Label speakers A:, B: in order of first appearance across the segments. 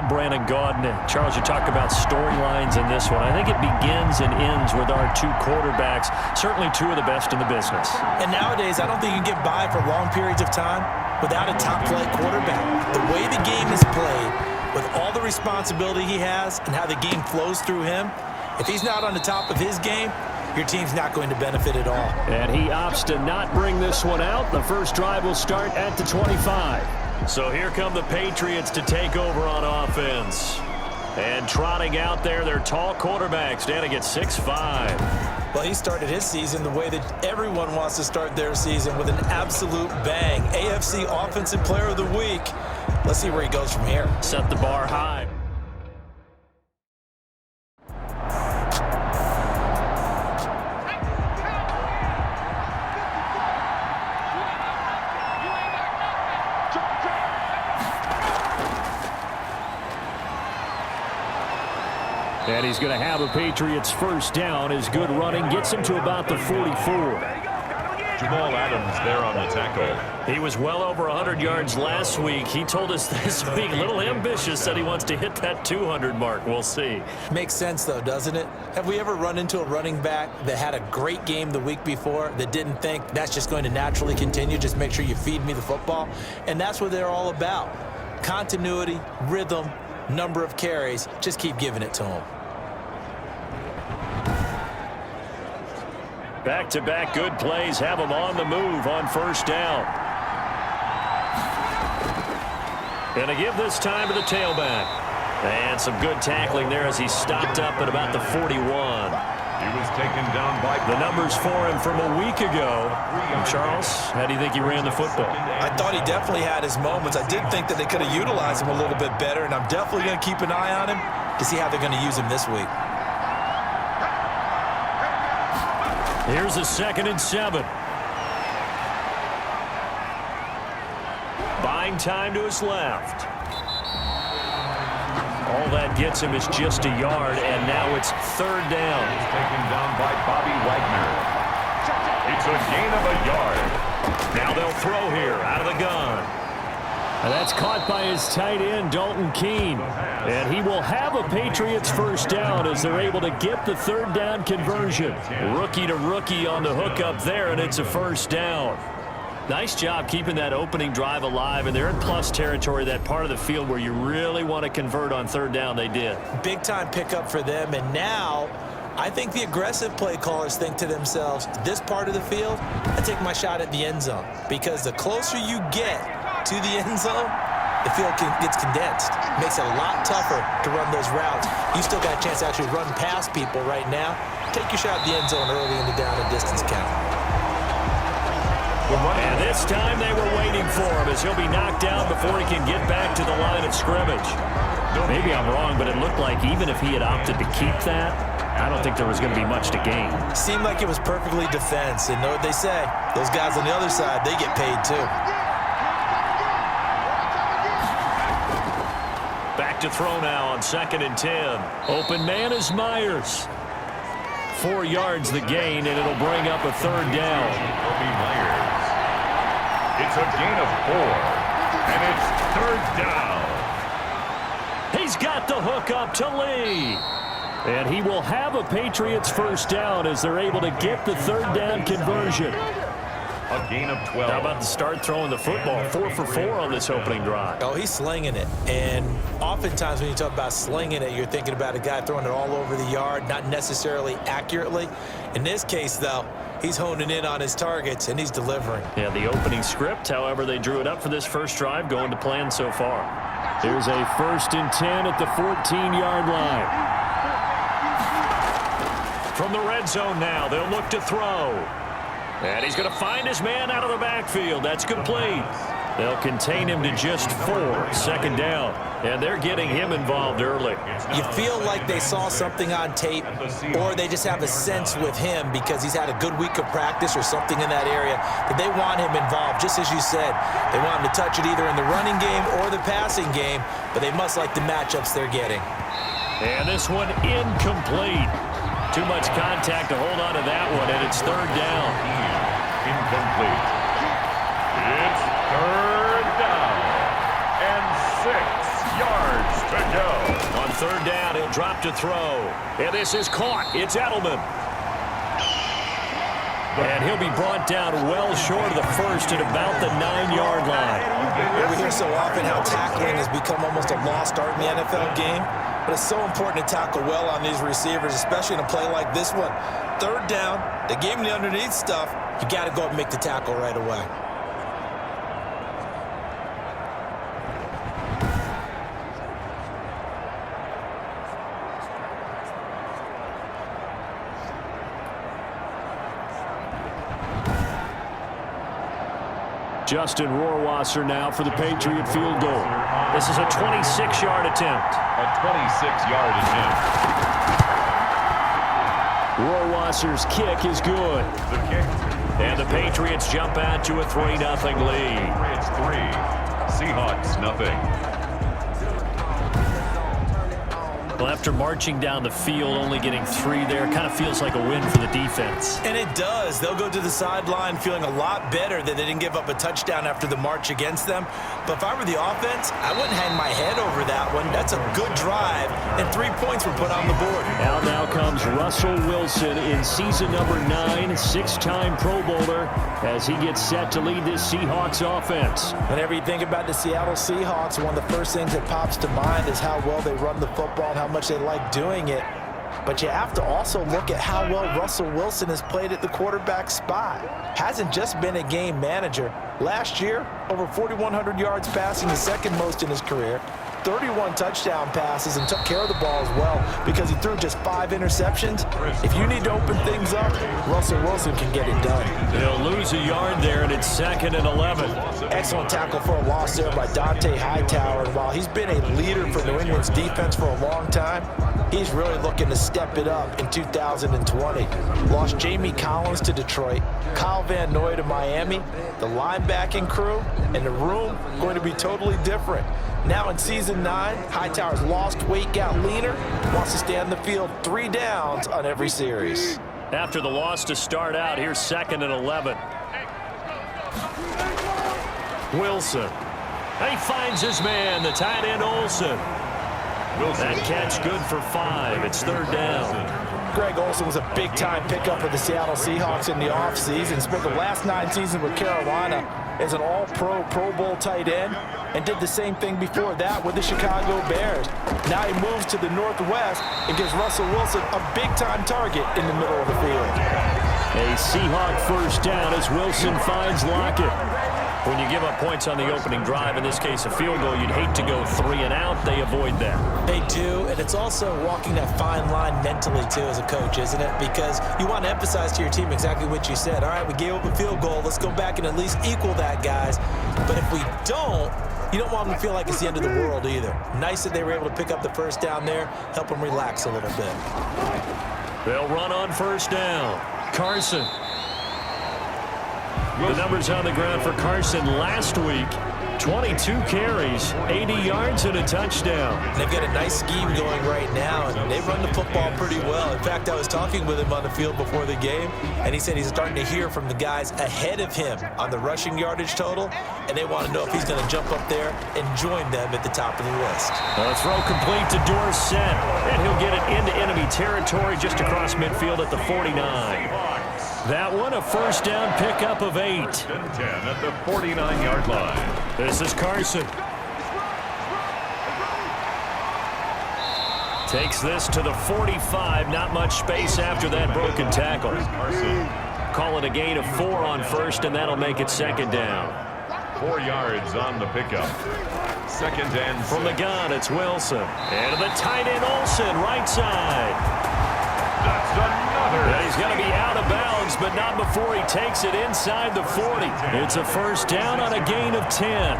A: Brandon Gaudin. Charles, you talk about storylines in this one. I think it begins and ends with our two quarterbacks, certainly two of the best in the business.
B: And nowadays, I don't think you can get by for long periods of time without a top-flight quarterback. The way the game is played, with all the responsibility he has and how the game flows through him, if he's not on the top of his game, your team's not going to benefit at all.
A: And he opts to not bring this one out. The first drive will start at the 25. So here come the Patriots to take over on offense. And trotting out there, their tall quarterback standing at 6'5".
B: Well, he started his season the way that everyone wants to start their season, with an absolute bang. AFC Offensive Player of the Week. Let's see where he goes from here.
A: Set the bar high. And he's going to have a Patriots first down. His good running gets him to about the 44.
C: Jamal Adams there on the tackle.
A: He was well over 100 yards last week. He told us this week, a little ambitious, said he wants to hit that 200 mark. We'll see.
B: Makes sense, though, doesn't it? Have we ever run into a running back that had a great game the week before that didn't think that's just going to naturally continue? Just make sure you feed me the football. And that's what they're all about. Continuity, rhythm, number of carries. Just keep giving it to them.
A: Back-to-back good plays have him on the move on first down. And a give this time to the tailback. And some good tackling there as he stopped up at about the 41.
C: He was taken down by
A: the numbers for him from a week ago. And Charles, how do you think he ran the football?
B: I thought he definitely had his moments. I did think that they could have utilized him a little bit better, and I'm definitely going to keep an eye on him to see how they're going to use him this week.
A: Here's a 2nd and 7. Buying time to his left. All that gets him is just a yard, and now it's 3rd down.
C: He's taken down by Bobby Wagner. It's a gain of a yard.
A: Now they'll throw here out of the gun. And that's caught by his tight end, Dalton Keene. And he will have a Patriots first down as they're able to get the 3rd down conversion. Rookie to rookie on the hook up there, and it's a first down. Nice job keeping that opening drive alive, and they're in plus territory, that part of the field where you really want to convert on 3rd down. They did.
B: Big-time pickup for them, and now I think the aggressive play callers think to themselves, this part of the field, I take my shot at the end zone, because the closer you get to the end zone, the field gets condensed. Makes it a lot tougher to run those routes. You still got a chance to actually run past people right now. Take your shot at the end zone early in the down and distance count.
A: And this time they were waiting for him as he'll be knocked down before he can get back to the line of scrimmage. Maybe I'm wrong, but it looked like even if he had opted to keep that, I don't think there was going to be much to gain.
B: Seemed like it was perfectly defense. And know what they say, those guys on the other side, they get paid too.
A: Back to throw now on 2nd and 10. Open man is Myers. 4 yards the gain, and it'll bring up a 3rd down.
C: Myers. It's a gain of 4, and it's 3rd down.
A: He's got the hook up to Lee. And he will have a Patriots first down as they're able to get the 3rd down conversion.
C: A gain of 12.
A: How about the start throwing the football? 4 for 4 on this opening drive.
B: Oh, he's slinging it. And oftentimes when you talk about slinging it, you're thinking about a guy throwing it all over the yard, not necessarily accurately. In this case, though, he's honing in on his targets, and he's delivering.
A: Yeah, the opening script, however, they drew it up for this first drive, going to plan so far. Here's a 1st and 10 at the 14-yard line. From the red zone now, they'll look to throw. And he's going to find his man out of the backfield. That's complete. They'll contain him to just 4. 2nd down. And they're getting him involved early.
B: You feel like they saw something on tape, or they just have a sense with him because he's had a good week of practice or something in that area that they want him involved. Just as you said, they want him to touch it either in the running game or the passing game, but they must like the matchups they're getting.
A: And this one incomplete. Too much contact to hold on to that one, and it's 3rd down.
C: Incomplete. It's 3rd down and 6 yards to go.
A: On third down, he'll drop to throw. And this is caught. It's Edelman. And he'll be brought down well short of the first at about the 9-yard line.
B: We hear so often how tackling has become almost a lost art in the NFL game. But it's so important to tackle well on these receivers, especially in a play like this one. Third down, they gave him the underneath stuff. You got to go up and make the tackle right away.
A: Justin Rohrwasser now for the Patriot field goal. This is a 26-yard attempt.
C: A 26-yard attempt.
A: Rohrwasser's kick is good.
C: The kick.
A: And the Patriots jump out to a 3-0 lead.
C: Patriots 3, Seahawks nothing.
A: Well, after marching down the field, only getting 3 there, kind of feels like a win for the defense.
B: And it does. They'll go to the sideline feeling a lot better that they didn't give up a touchdown after the march against them. But if I were the offense, I wouldn't hang my head over that one. That's a good drive, and 3 points were put on the board. Now
A: comes Russell Wilson in season number 9, 6-time Pro Bowler, as he gets set to lead this Seahawks offense.
B: Whenever you think about the Seattle Seahawks, one of the first things that pops to mind is how well they run the football and how much they like doing it. But you have to also look at how well Russell Wilson has played at the quarterback spot. Hasn't just been a game manager. Last year, over 4,100 yards passing, the second most in his career. 31 touchdown passes and took care of the ball as well because he threw just 5 interceptions. If you need to open things up, Russell Wilson can get it done.
A: They'll lose a yard there, and it's 2nd and 11.
B: Excellent tackle for a loss there by Dante Hightower. And while he's been a leader for New England's defense for a long time, he's really looking to step it up in 2020. Lost Jamie Collins to Detroit, Kyle Van Noy to Miami. The linebacking crew and the room going to be totally different. Now in season 9, Hightower's lost weight, got leaner, wants to stay on the field 3 downs on every series.
A: After the loss to start out, here's 2nd and 11. Wilson. He finds his man, the tight end Olsen. That catch good for 5. It's 3rd down.
B: Greg Olsen was a big-time pickup for the Seattle Seahawks in the offseason. Spent the last 9 seasons with Carolina as an all-pro, Pro Bowl tight end, and did the same thing before that with the Chicago Bears. Now he moves to the Northwest and gives Russell Wilson a big-time target in the middle of the field.
A: A Seahawk first down as Wilson finds Lockett. When you give up points on the opening drive, in this case a field goal, you'd hate to go 3 and out. They avoid that.
B: They do, and it's also walking that fine line mentally, too, as a coach, isn't it? Because you want to emphasize to your team exactly what you said. All right, we gave up a field goal. Let's go back and at least equal that, guys. But if we don't, you don't want them to feel like it's the end of the world either. Nice that they were able to pick up the first down there, help them relax a little bit.
A: They'll run on first down. Carson. The numbers on the ground for Carson last week. 22 carries, 80 yards, and a touchdown.
B: They've got a nice scheme going right now, and they run the football pretty well. In fact, I was talking with him on the field before the game, and he said he's starting to hear from the guys ahead of him on the rushing yardage total, and they want to know if he's going to jump up there and join them at the top of the list.
A: A throw complete to Dorsett, and he'll get it into enemy territory just across midfield at the 49. That one, a first down pickup of 8.
C: 10 at the 49-yard line.
A: This is Carson. Takes this to the 45. Not much space after that broken tackle. Call it a gain of 4 on first, and that'll make it 2nd down.
C: 4 yards on the pickup. 2nd and 6.
A: From the gun, it's Wilson. And to the tight end, Olsen, right side.
C: That's another.
A: Yeah, he's going to be out of bounds, but not before he takes it inside the 40. It's a first down on a gain of 10.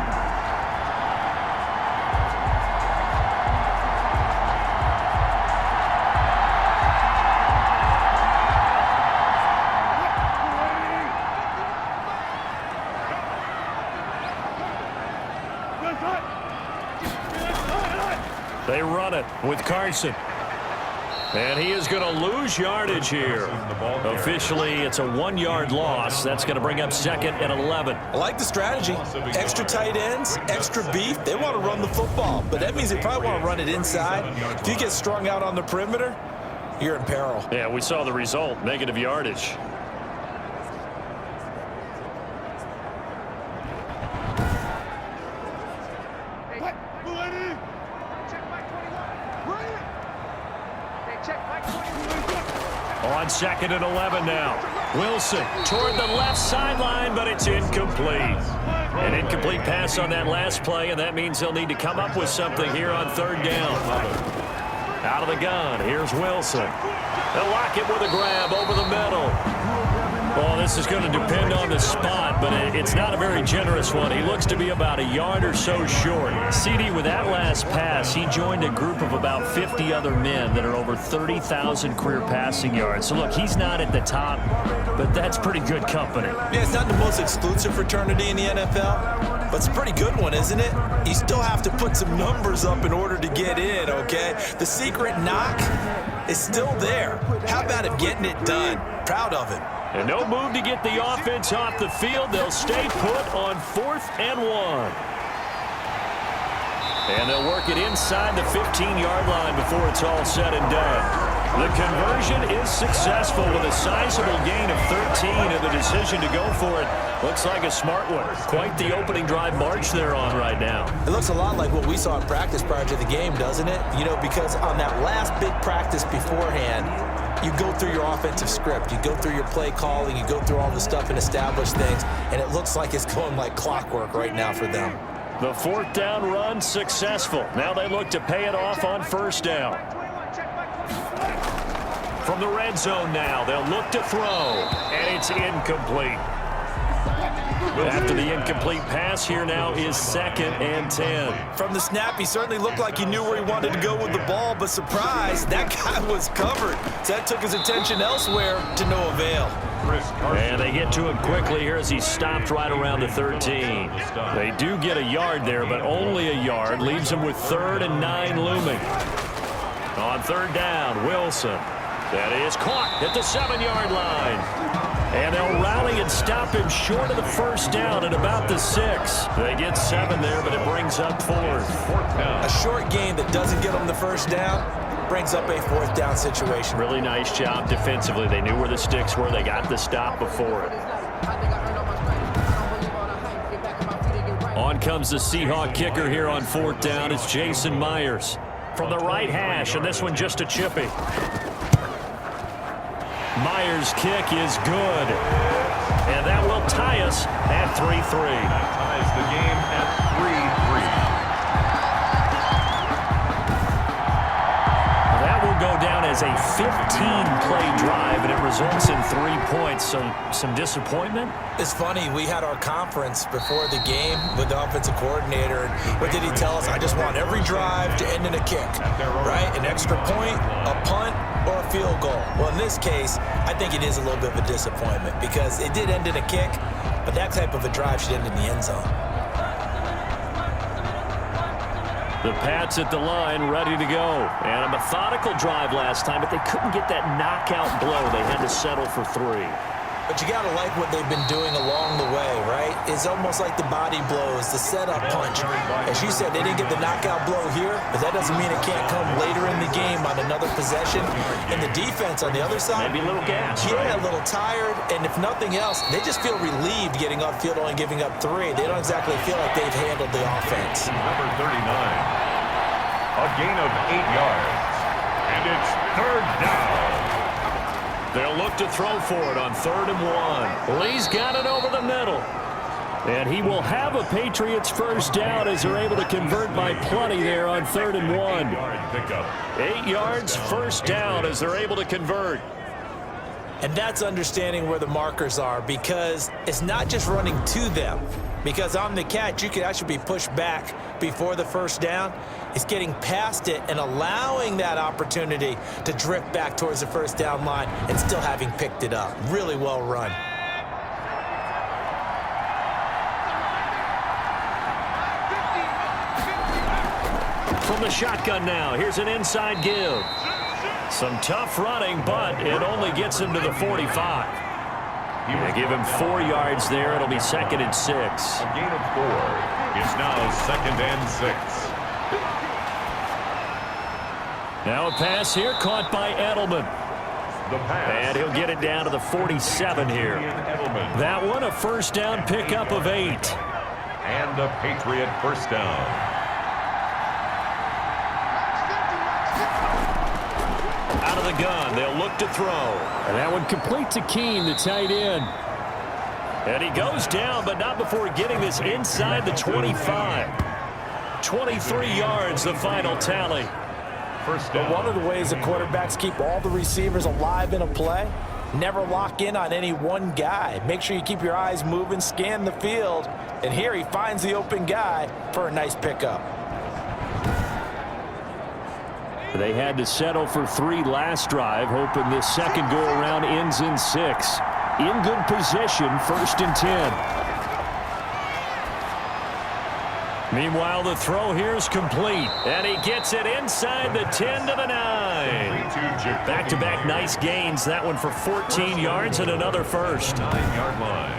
A: They run it with Carson. And he is going to lose yardage here. Officially, it's a 1-yard loss. That's going to bring up second and 11.
B: I like the strategy. Extra tight ends, extra beef. They want to run the football, but that means they probably want to run it inside. If you get strung out on the perimeter, you're in peril.
A: Yeah, we saw the result, negative yardage. On second and 11 now. Wilson toward the left sideline, but it's incomplete. An incomplete pass on that last play, and that means they'll need to come up with something here on third down. Out of the gun, here's Wilson. They'll lock it with a grab over the middle. Well, this is going to depend on the spot, but it's not a very generous one. He looks to be about a yard or so short. CD, with that last pass, he joined a group of about 50 other men that are over 30,000 career passing yards. So, look, he's not at the top, but that's pretty good company.
B: Yeah, it's not the most exclusive fraternity in the NFL, but it's a pretty good one, isn't it? You still have to put some numbers up in order to get in, okay? The secret knock is still there. How about it getting it done? Proud of him.
A: And no move to get the offense off the field. They'll stay put on 4th and 1. And they'll work it inside the 15-yard line before it's all said and done. The conversion is successful with a sizable gain of 13, and the decision to go for it looks like a smart one. Quite the opening drive march they're on right now.
B: It looks a lot like what we saw in practice prior to the game, doesn't it? You know, because on that last big practice beforehand, you go through your offensive script, you go through your play calling, you go through all the stuff and establish things, and it looks like it's going like clockwork right now for them.
A: The 4th down run successful. Now they look to pay it off on 1st down. From the red zone now, they'll look to throw, and it's incomplete. After the incomplete pass, here now is 2nd and 10.
B: From the snap, he certainly looked like he knew where he wanted to go with the ball, but surprise, that guy was covered. So that took his attention elsewhere to no avail.
A: And they get to it quickly here as he stopped right around the 13. They do get a yard there, but only a yard. Leaves them with 3rd and 9 looming. On 3rd down, Wilson. That is caught at the 7-yard line. And they'll rally and stop him short of the 1st down at about the 6. They get 7 there, but it brings up 4th.
B: A short gain that doesn't get them the 1st down brings up a 4th down situation.
A: Really nice job defensively. They knew where the sticks were. They got the stop before it. On comes the Seahawk kicker here on 4th down. It's Jason Myers from the right hash, and this one just a chippy. Myers' kick is good, and that will tie us at 3-3.
C: That ties the game at 3-3.
A: That will go down as a 15-play drive, and it results in 3 points. So some disappointment.
B: It's funny, we had our conference before the game with the offensive coordinator, and what did he tell us? I just want every drive to end in a kick, right? An extra point, a punt, or a field goal. Well, in this case, I think it is a little bit of a disappointment because it did end in a kick, but that type of a drive should end in the end zone.
A: The Pats at the line, ready to go. And a methodical drive last time, but they couldn't get that knockout blow. They had to settle for 3.
B: But you got to like what they've been doing along the way, right? It's almost like the body blows, the setup punch. As you said, they didn't get the knockout blow here, but that doesn't mean it can't come later in the game on another possession. And the defense on the other side,
A: maybe a little gas.
B: Yeah,
A: right?
B: a little tired. And if nothing else, they just feel relieved getting upfield, only giving up 3. They don't exactly feel like they've handled the offense.
C: Number 39. A gain of 8 yards. And it's 3rd down.
A: They'll look to throw for it on 3rd and 1. Lee's got it over the middle. And he will have a Patriots 1st down as they're able to convert by plenty there on 3rd and 1. 8 yards, 1st down as they're able to convert.
B: And that's understanding where the markers are, because it's not just running to them. Because on the catch, you could actually be pushed back before the 1st down. It's getting past it and allowing that opportunity to drift back towards the 1st down line and still having picked it up. Really well run.
A: From the shotgun now, here's an inside give. Some tough running, but it only gets him to the 45. They give him 4 yards there. It'll be 2nd and 6.
C: A gain of 4. It's now 2nd and 6.
A: Now a pass here caught by Edelman.
C: The pass.
A: And he'll get it down to the 47 here.
C: Edelman.
A: That one a first down pickup of 8.
C: And a Patriot first down.
A: Out of the gun, they'll look to throw. And that one complete to Keene, the tight end. And he goes down, but not before getting this inside the 25. 23 yards, the final tally.
C: First down.
B: But one of the ways the quarterbacks keep all the receivers alive in a play, never lock in on any one guy. Make sure you keep your eyes moving, scan the field, and here he finds the open guy for a nice pickup.
A: They had to settle for 3 last drive, hoping this second go-around ends in 6. In good position, 1st and 10. Meanwhile, the throw here is complete, and he gets it inside the 10 to the 9. Back-to-back nice gains. That one for 14 yards and another first.
C: 9-yard line.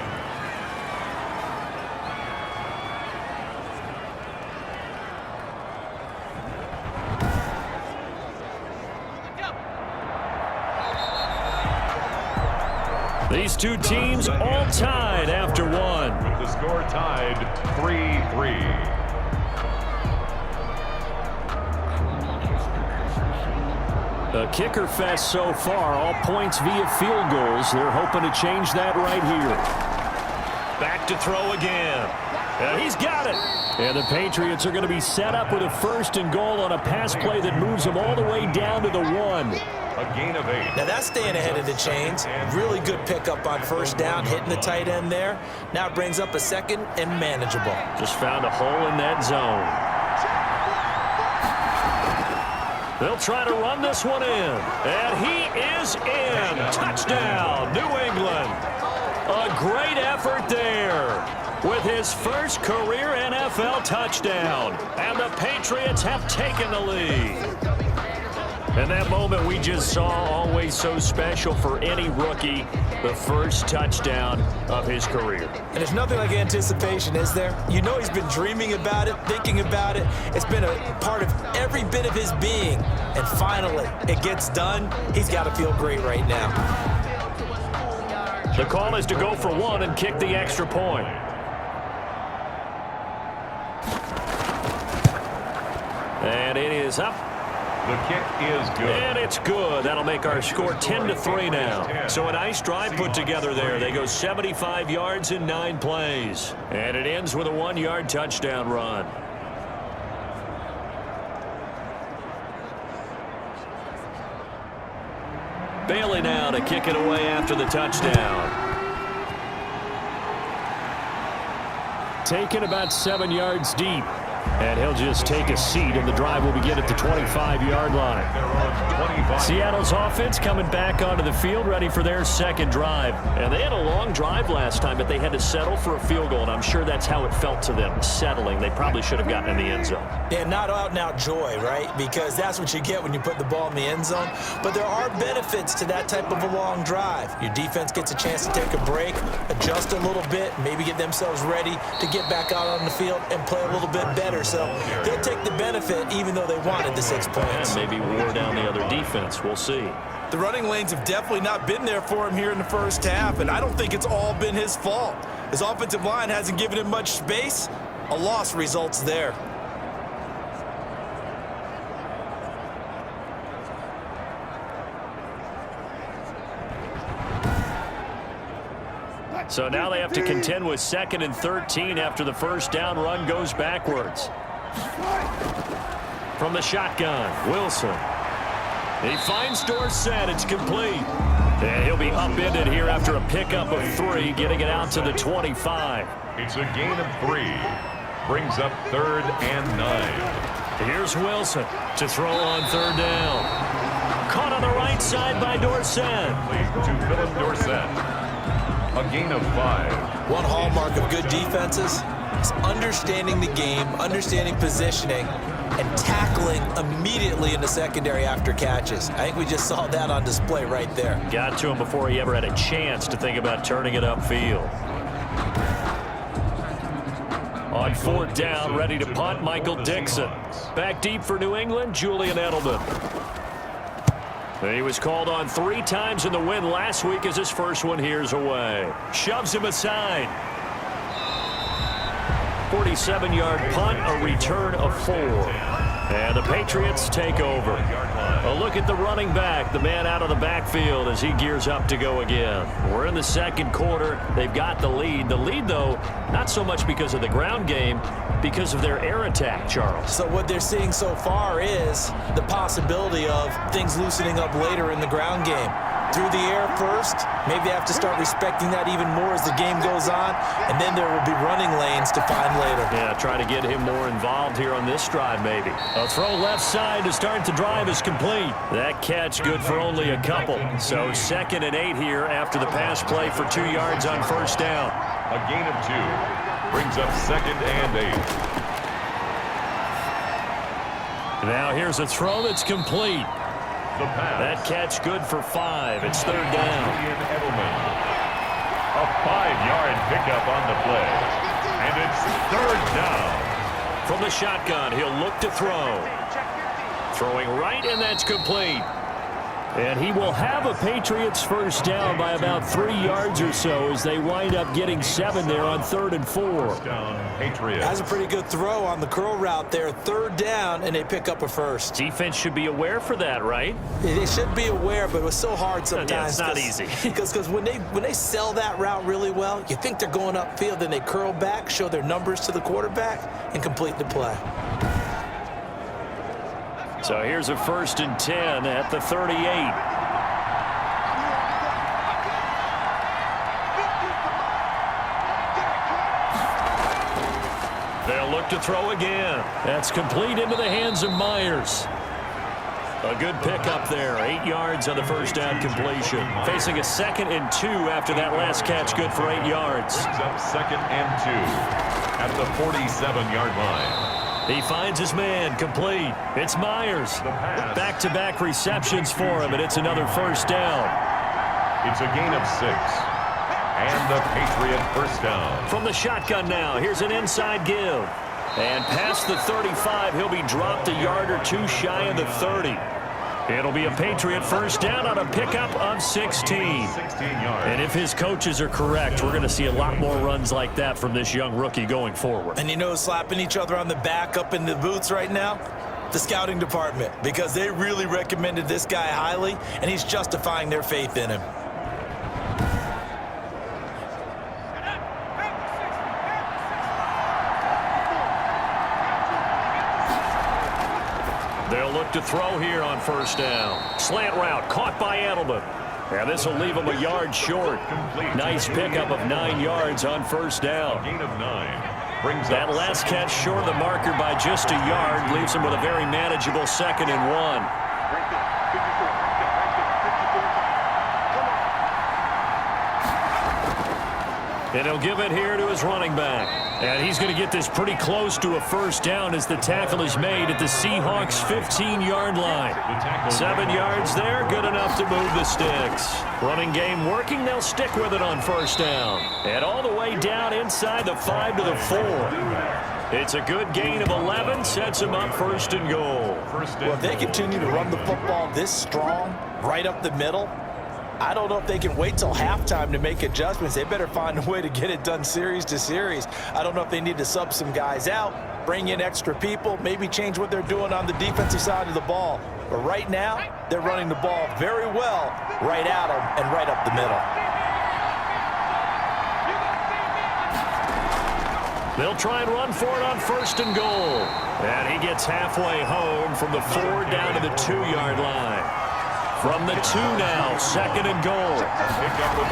A: These two teams all tied after one.
C: With the score tied 3-3.
A: A kicker fest so far, all points via field goals. They're hoping to change that right here. Back to throw again. And he's got it. And the Patriots are going to be set up with a 1st and goal on a pass play that moves them all the way down to the 1.
C: A gain of 8.
B: Now that's staying ahead of the chains. Really good pickup on first down, hitting the tight end there. Now it brings up a 2nd and manageable.
A: Just found a hole in that zone. They'll try to run this one in. And he is in. Touchdown, New England. A great effort there with his first career NFL touchdown. And the Patriots have taken the lead. And that moment we just saw, always so special for any rookie, the first touchdown of his career.
B: And there's nothing like anticipation, is there? You know he's been dreaming about it, thinking about it. It's been a part of every bit of his being. And finally, it gets done. He's got to feel great right now.
A: The call is to go for 1 and kick the extra point. And it is up.
C: The kick is good.
A: And it's good. That'll make our score 10-3 now. So a nice drive put together there. They go 75 yards in 9 plays. And it ends with a 1-yard touchdown run. Bailey now to kick it away after the touchdown. Taken about 7 yards deep. And he'll just take a seat, and the drive will begin at the 25-yard line. Seattle's offense coming back onto the field, ready for their second drive. And they had a long drive last time, but they had to settle for a field goal, and I'm sure that's how it felt to them, settling. They probably should have gotten in the end zone.
B: Yeah, not out-and-out joy, right? Because that's what you get when you put the ball in the end zone. But there are benefits to that type of a long drive. Your defense gets a chance to take a break, adjust a little bit, maybe get themselves ready to get back out on the field and play a little bit better. So they'll take the benefit even though they wanted the 6 points.
A: And maybe wore down the other defense. We'll see.
B: The running lanes have definitely not been there for him here in the first half, and I don't think it's all been his fault. His offensive line hasn't given him much space. A loss results there.
A: So now they have to contend with 2nd and 13 after the first down run goes backwards. From the shotgun, Wilson. He finds Dorsett. It's complete. And he'll be upended here after a pickup of 3, getting it out to the 25.
C: It's a gain of 3. Brings up 3rd and 9.
A: Here's Wilson to throw on 3rd down. Caught on the right side by Dorsett.
C: To Philip Dorsett. A gain of 5.
B: One hallmark of good defenses is understanding the game, understanding positioning, and tackling immediately in the secondary after catches. I think we just saw that on display right there.
A: Got to him before he ever had a chance to think about turning it upfield. On fourth down, ready to punt, Michael Dixon. Back deep for New England, Julian Edelman. He was called on 3 times in the win last week as his first one here's away. Shoves him aside. 47-yard punt, a return of 4. And the Patriots take over. A look at the running back, the man out of the backfield as he gears up to go again. We're in the second quarter. They've got the lead. The lead, though, not so much because of the ground game, because of their air attack, Charles.
B: So what they're seeing so far is the possibility of things loosening up later in the ground game. Through the air first, maybe they have to start respecting that even more as the game goes on, and then there will be running lanes to find later.
A: Yeah, try to get him more involved here on this drive, maybe. A throw left side to start the drive is complete. That catch good for only a couple. So 2nd and 8 here after the pass play for 2 yards on first down.
C: A gain of 2 brings up 2nd and 8.
A: Now here's a throw that's complete.
C: The pass.
A: That catch good for 5. It's 3rd down.
C: Julian Edelman. A 5-yard pickup on the play. And it's 3rd down.
A: From the shotgun, he'll look to throw. Throwing right, and that's complete. And he will have a Patriots first down by about 3 yards or so as they wind up getting 7 there on 3rd and 4.
C: Down, Patriot.
B: That's a pretty good throw on the curl route there. 3rd down, and they pick up a first.
A: Defense should be aware for that, right?
B: They should be aware, but it was so hard sometimes.
A: Yeah, it's not easy.
B: Because when they sell that route really well, you think they're going upfield, then they curl back, show their numbers to the quarterback, and complete the play.
A: So here's a 1st and 10 at the 38. They'll look to throw again. That's complete into the hands of Myers. A good pickup there. 8 yards on the first down completion. Facing a 2nd and 2 after that last catch, good for 8 yards.
C: Brings up 2nd and 2 at the 47-yard line.
A: He finds his man, complete. It's Myers. Back-to-back receptions for him, and it's another first down.
C: It's a gain of 6. And the Patriot first down.
A: From the shotgun now, here's an inside give. And past the 35, he'll be dropped a yard or 2 shy of the 30. It'll be a Patriot first down on a pickup of 16.
C: 16 yards.
A: And if his coaches are correct, we're going to see a lot more runs like that from this young rookie going forward.
B: And you know, slapping each other on the back up in the booths right now? The scouting department, because they really recommended this guy highly, and he's justifying their faith in him.
A: They'll look to throw here on first down. Slant route caught by Edelman. And this will leave him a yard short. Nice pickup of 9 yards on first down.
C: Gain of 9. Brings
A: That
C: up
A: last catch short of the marker by just a yard leaves him with a very manageable 2nd and 1. And he'll give it here to his running back. And he's going to get this pretty close to a first down as the tackle is made at the Seahawks' 15-yard line. 7 yards there, good enough to move the sticks. Running game working, they'll stick with it on first down. And all the way down inside the 5 to the 4. It's a good gain of 11, sets him up 1st and goal.
B: Well, if they continue to run the football this strong, right up the middle, I don't know if they can wait till halftime to make adjustments. They better find a way to get it done series to series. I don't know if they need to sub some guys out, bring in extra people, maybe change what they're doing on the defensive side of the ball. But right now, they're running the ball very well right at them and right up the middle.
A: They'll try and run for it on 1st and goal. And he gets halfway home from the 4 down to the 2-yard line. From the 2 now, 2nd and goal.
C: Pickup of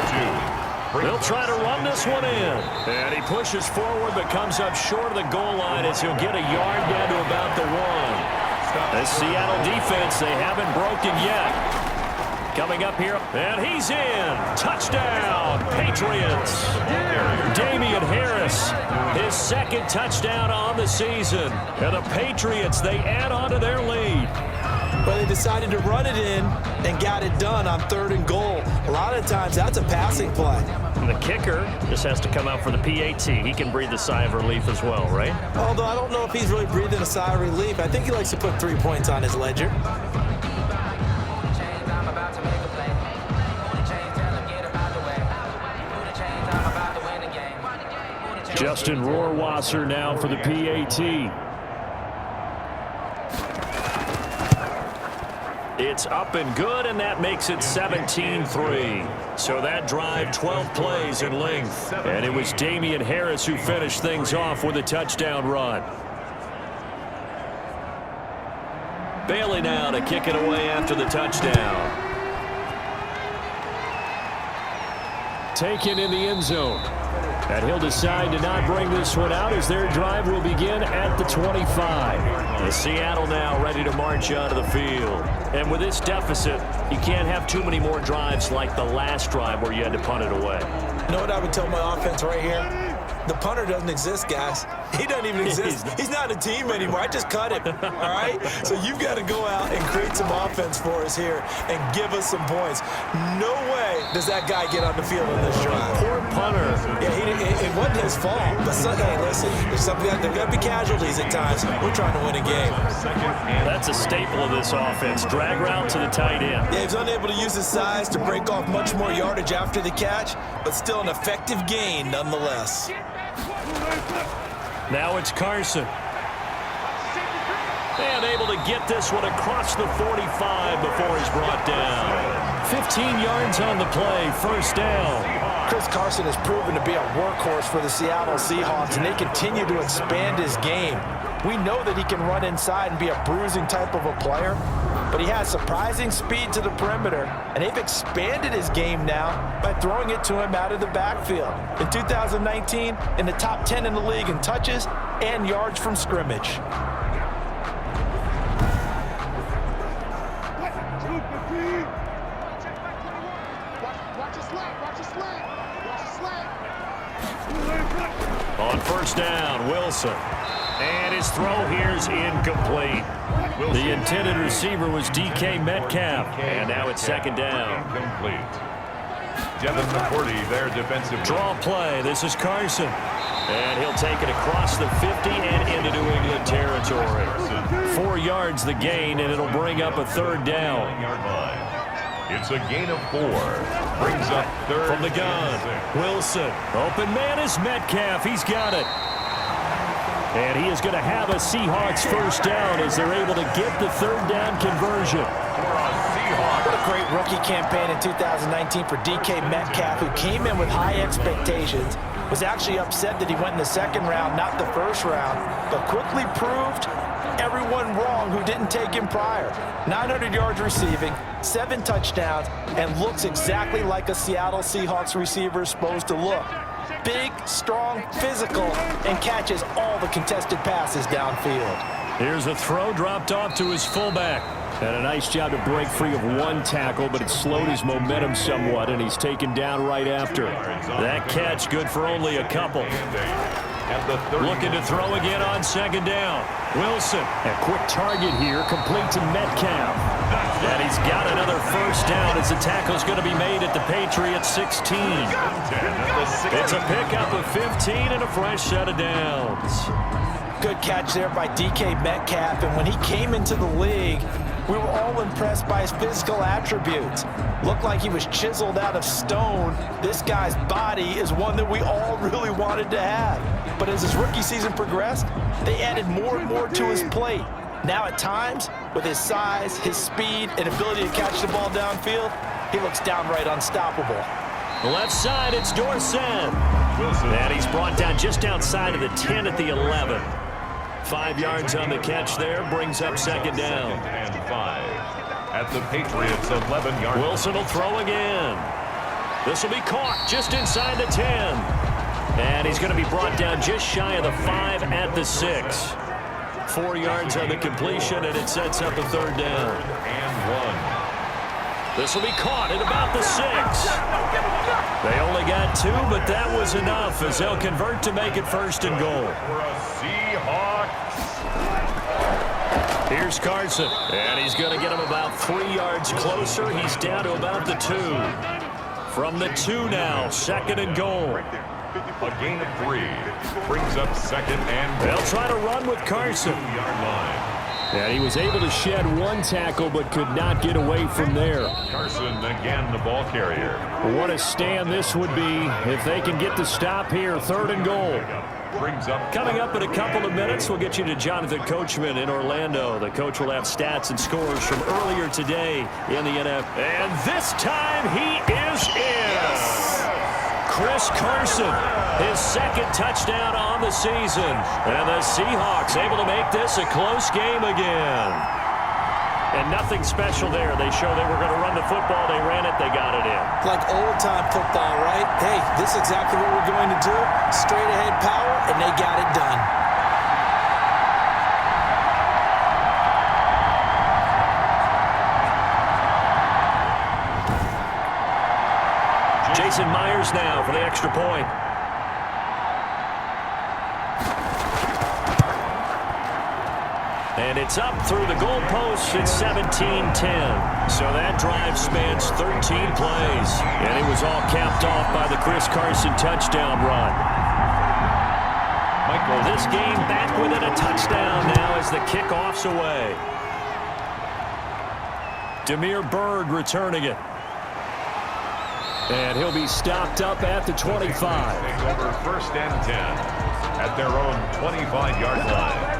C: 2.
A: They'll try to run this one in. And he pushes forward but comes up short of the goal line as he'll get a yard down to about the 1. The Seattle defense, they haven't broken yet. Coming up here, and he's in. Touchdown, Patriots. Damian Harris, his second touchdown on the season. And the Patriots, they add on to their lead.
B: Well, they decided to run it in and got it done on 3rd and goal. A lot of times, that's a passing play.
A: And the kicker just has to come out for the PAT. He can breathe a sigh of relief as well, right?
B: Although I don't know if he's really breathing a sigh of relief. I think he likes to put 3 points on his ledger.
A: Justin Rohrwasser now for the PAT. It's up and good, and that makes it 17-3. So that drive, 12 plays in length. And it was Damian Harris who finished things off with a touchdown run. Bailey now to kick it away after the touchdown. Taken in the end zone. And he'll decide to not bring this one out as their drive will begin at the 25. The Seattle now ready to march onto the field. And with this deficit, you can't have too many more drives like the last drive where you had to punt it away.
B: You know what I would tell my offense right here? The punter doesn't exist, guys. He doesn't even exist. He's not a team anymore. I just cut him, all right? So you've got to go out and create some offense for us here and give us some points. No way does that guy get on the field on this drive.
A: Poor punter.
B: Yeah, it wasn't his fault. But hey, listen, there's got to be casualties at times. We're trying to win a game.
A: That's a staple of this offense. Drag route to the tight end.
B: Yeah, he's unable to use his size to break off much more yardage after the catch, but still an effective gain nonetheless.
A: Now it's Carson. And able to get this one across the 45 before he's brought down. 15 yards on the play, first down.
D: Chris Carson has proven to be a workhorse for the Seattle Seahawks, and they continue to expand his game. We know that he can run inside and be a bruising type of a player, but he has surprising speed to the perimeter, and they've expanded his game now by throwing it to him out of the backfield. In 2019, in the top 10 in the league in touches and yards from scrimmage.
A: On first down, Wilson. And his throw here is incomplete. The intended receiver was DK Metcalf. And now it's second down.
C: Incomplete. Devin McCourty, their defensive
A: Draw play. This is Carson. And he'll take it across the 50 and into New England territory. 4 yards the gain, and it'll bring up a third down.
C: It's a gain of 4. Brings up third.
A: From the gun, Wilson. Open man is Metcalf. He's got it. And he is going to have a Seahawks first down as they're able to get the third down conversion.
D: What a great rookie campaign in 2019 for DK Metcalf, who came in with high expectations, was actually upset that he went in the second round, not the first round, but quickly proved everyone wrong who didn't take him prior. 900 yards receiving, 7 touchdowns, and looks exactly like a Seattle Seahawks receiver is supposed to look. Big, strong, physical, and catches all the contested passes downfield.
A: Here's a throw dropped off to his fullback. And a nice job to break free of one tackle, but it slowed his momentum somewhat, and he's taken down right after. That catch good for only a couple. Looking to throw again on second down. Wilson, a quick target here, complete to Metcalf. And he's got another first down as the tackle's going to be made at the Patriots 16. It's a pickup of 15 and a fresh set of downs.
D: Good catch there by DK Metcalf, and when he came into the league, we were all impressed by his physical attributes. Looked like he was chiseled out of stone. This guy's body is one that we all really wanted to have. But as his rookie season progressed, they added more and more to his plate. Now at times, with his size, his speed, and ability to catch the ball downfield, he looks downright unstoppable.
A: Left side, it's Dorsett. And he's brought down just outside of the 10 at the 11. 5 yards on the catch there, brings up second down.
C: And 5 at the Patriots 11-yard.
A: Wilson will throw again. This will be caught just inside the 10. And he's going to be brought down just shy of the 5 at the 6. 4 yards on the completion, and it sets up a third down.
C: And 1.
A: This will be caught at about the 6. They only got 2, but that was enough as they'll convert to make it 1st and goal.
C: For a Seahawks.
A: Here's Carson, and he's going to get him about 3 yards closer. He's down to about the 2. From the 2 now, 2nd and goal.
C: A gain of 3 brings up 2nd and
A: They'll try to run with Carson.
C: 2-yard line.
A: And he was able to shed 1 tackle but could not get away from there.
C: Carson again the ball carrier.
A: What a stand this would be if they can get the stop here. 3rd and goal.
C: Brings up
A: Coming up in a couple of minutes, we'll get you to Jonathan Coachman in Orlando. The coach will have stats and scores from earlier today in the NFL. And this time he is in. Chris Carson, his 2nd touchdown on the season. And the Seahawks able to make this a close game again. And nothing special there. They show they were going to run the football. They ran it. They got it in.
B: Like old-time football, right? Hey, this is exactly what we're going to do. Straight-ahead power, and they got it done.
A: Jason Myers now for the extra point. And it's up through the goalposts. It's 17-10. So that drive spans 13 plays. And it was all capped off by the Chris Carson touchdown run. This game back within a touchdown now as the kickoff's away. Demir Bird returning it. And he'll be stopped up at the 25.
C: over 1st and 10 at their own 25-yard line.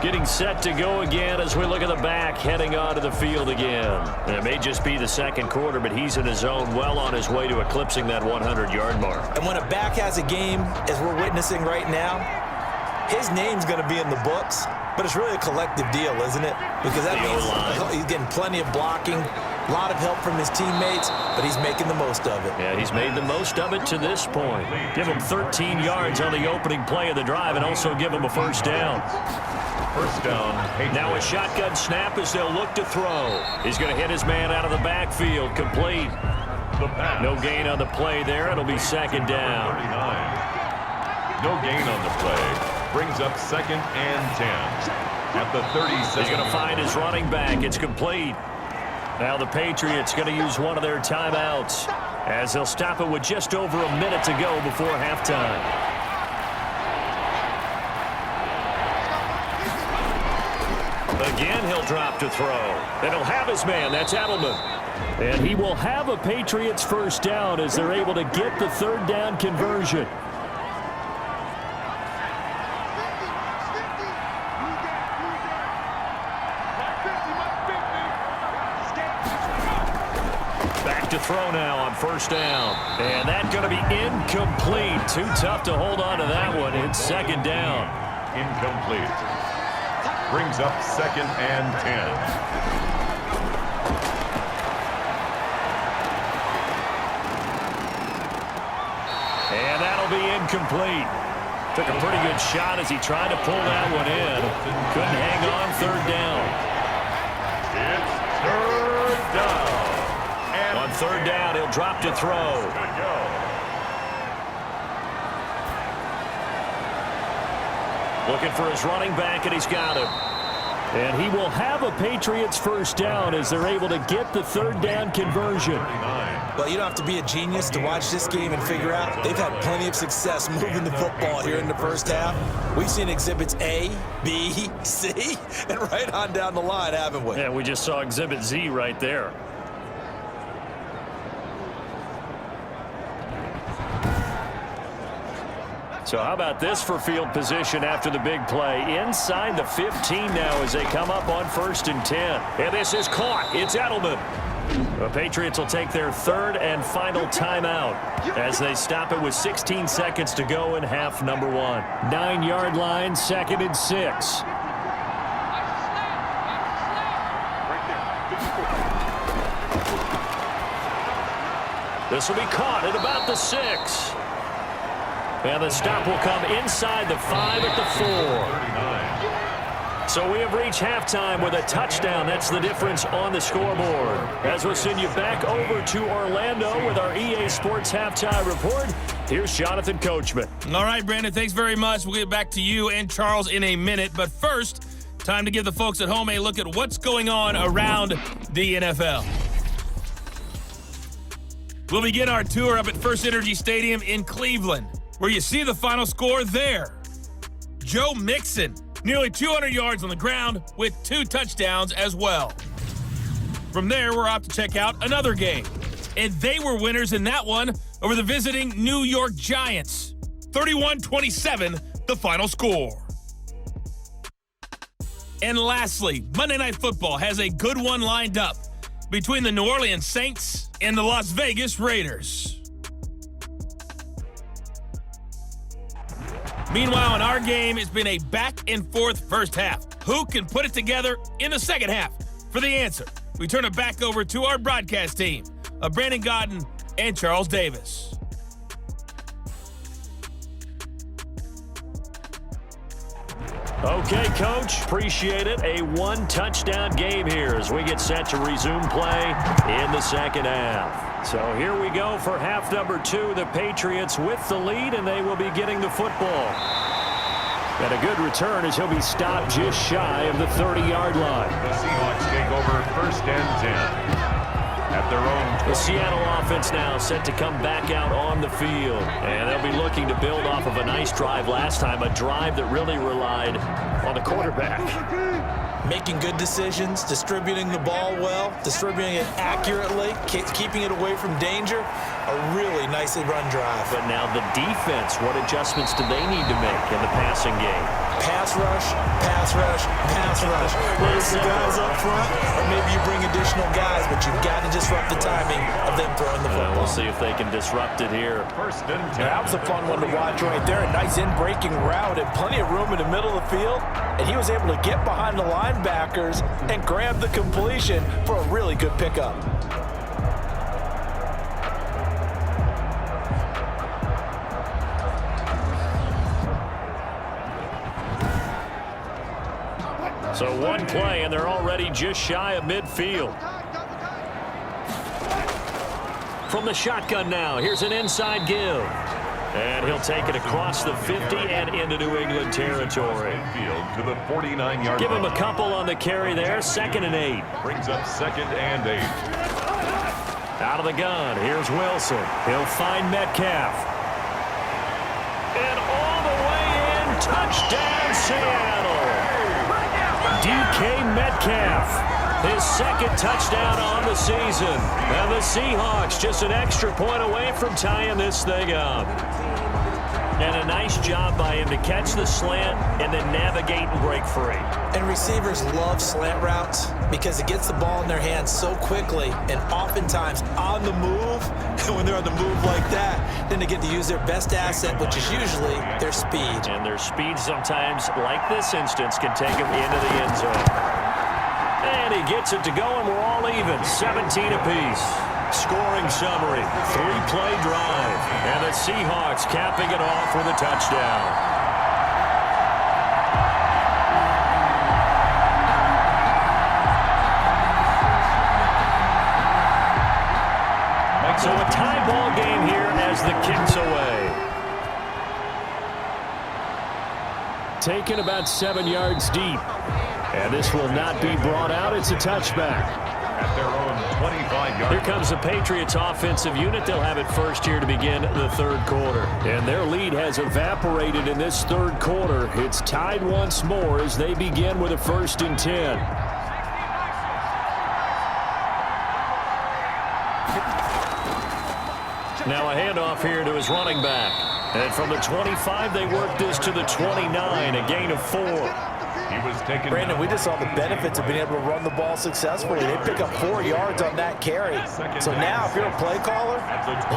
A: Getting set to go again as we look at the back heading onto the field again. And it may just be the 2nd quarter, but he's in his zone well on his way to eclipsing that 100-yard mark.
B: And when a back has a game, as we're witnessing right now, his name's going to be in the books, but it's really a collective deal, isn't it? Because that means he's getting plenty of blocking, a lot of help from his teammates, but he's making the most of it.
A: Yeah, he's made the most of it to this point. Give him 13 yards on the opening play of the drive and also give him a 1st down.
C: 1st down.
A: Now a shotgun snap as they'll look to throw. He's going to hit his man out of the backfield. Complete. No gain on the play there. It'll be 2nd down.
C: 39. No gain on the play. Brings up 2nd and 10 at the 37.
A: He's going to find his running back. It's complete. Now the Patriots going to use one of their timeouts as they'll stop it with just over a minute to go before halftime. Again, he'll drop to throw. And he'll have his man. That's Edelman. And he will have a Patriots 1st down as they're able to get the 3rd down conversion. Back to throw now on 1st down. And that's going to be incomplete. Too tough to hold on to that one. It's 2nd down.
C: Incomplete. Brings up 2nd and 10.
A: And that'll be incomplete. Took a pretty good shot as he tried to pull that one in. Couldn't hang on 3rd down.
C: It's 3rd down. And
A: on 3rd down, he'll drop to throw. Looking for his running back, and he's got him. And he will have a Patriots 1st down as they're able to get the 3rd down conversion.
B: Well, you don't have to be a genius to watch this game and figure out they've had plenty of success moving the football here in the 1st half. We've seen exhibits A, B, C, and right on down the line, haven't we?
A: Yeah, we just saw exhibit Z right there. So how about this for field position after the big play? Inside the 15 now as they come up on 1st and 10. And this is caught. It's Edelman. The Patriots will take their 3rd and final timeout as they stop it with 16 seconds to go in half number 1. 9-yard line, 2nd and 6. This will be caught at about the 6. And the stop will come inside the 5 at the 4. So we have reached halftime with a touchdown. That's the difference on the scoreboard. As we'll send you back over to Orlando with our EA Sports Halftime Report, here's Jonathan Coachman.
E: All right, Brandon, thanks very much. We'll get back to you and Charles in a minute. But first, time to give the folks at home a look at what's going on around the NFL. We'll begin our tour up at First Energy Stadium in Cleveland, where you see the final score there. Joe Mixon, nearly 200 yards on the ground with 2 touchdowns as well. From there, we're off to check out another game. And they were winners in that one over the visiting New York Giants. 31-27, the final score. And lastly, Monday Night Football has a good one lined up between the New Orleans Saints and the Las Vegas Raiders. Meanwhile, in our game, it's been a back-and-forth first half. Who can put it together in the second half? For the answer, we turn it back over to our broadcast team of Brandon Godden and Charles Davis.
A: Okay, Coach, appreciate it. A 1-touchdown game here as we get set to resume play in the second half. So here we go for half number 2. The Patriots with the lead, and they will be getting the football. And a good return as he'll be stopped just shy of the 30-yard line.
C: The Seahawks take over first and 10. At their own.
A: The Seattle offense now set to come back out on the field. And they'll be looking to build off of a nice drive last time, a drive that really relied on the quarterback.
B: Making good decisions, distributing the ball well, distributing it accurately, keeping it away from danger. A really nicely run drive.
A: But now the defense, what adjustments do they need to make in the passing game?
B: Pass rush, pass rush, pass rush. Whether it's the guys up front, or maybe you bring additional guys, but you've got to disrupt the timing of them throwing the football.
A: We'll see if they can disrupt it here.
C: First and 10.
D: That was a fun one to watch right there. A nice in-breaking route and plenty of room in the middle of the field. And he was able to get behind the linebackers and grab the completion for a really good pickup.
A: So one play, and they're already just shy of midfield. From the shotgun now, here's an inside give. And he'll take it across the 50 and into New England territory.
C: Field to the 49-yard
A: Give him
C: line.
A: a couple on the carry there, 2nd and 8.
C: Brings up 2nd and 8.
A: Out of the gun, here's Wilson. He'll find Metcalf. And all the way in, touchdown Seattle. DK Metcalf, his 2nd touchdown on the season. And the Seahawks just an extra point away from tying this thing up. And a nice job by him to catch the slant and then navigate and break free.
B: And receivers love slant routes because it gets the ball in their hands so quickly and oftentimes on the move. And when they're on the move like that, then they get to use their best asset, which is usually their speed.
A: And their speed sometimes, like this instance, can take them into the end zone. And he gets it to go, and we're all even, 17 apiece. Scoring summary, 3-play drive, and the Seahawks capping it off with a touchdown. So a tie ball game here as the kick's away. Taken about 7 yards deep. And this will not be brought out. It's a touchback.
C: At their own 25-yard.
A: Here comes the Patriots offensive unit. They'll have it first here to begin the third quarter. And their lead has evaporated in this third quarter. It's tied once more as they begin with a 1st and 10. Now a handoff here to his running back. And from the 25, they work this to the 29, a gain of 4.
C: He was taken.
D: Brandon, we just saw the benefits of being able to run the ball successfully. They pick up 4 yards on that carry. So now, if you're a play caller,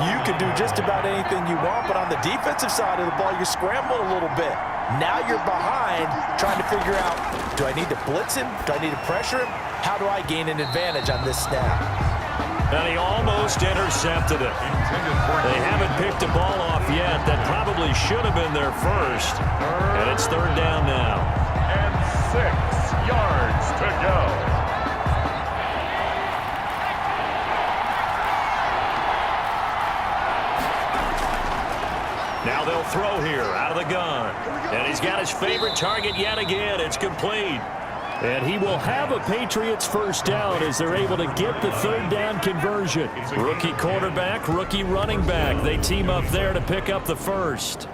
D: you can do just about anything you want. But on the defensive side of the ball, you're scrambling a little bit. Now you're behind, trying to figure out, do I need to blitz him? Do I need to pressure him? How do I gain an advantage on this snap?
A: And he almost intercepted it. They haven't picked a ball off yet. That probably should have been their first. And it's 3rd down now.
C: And 6. yards to go.
A: Now they'll throw here out of the gun. And he's got his favorite target yet again. It's complete. And he will have a Patriots first down as they're able to get the third down conversion. Rookie quarterback, rookie running back. They team up there to pick up the first.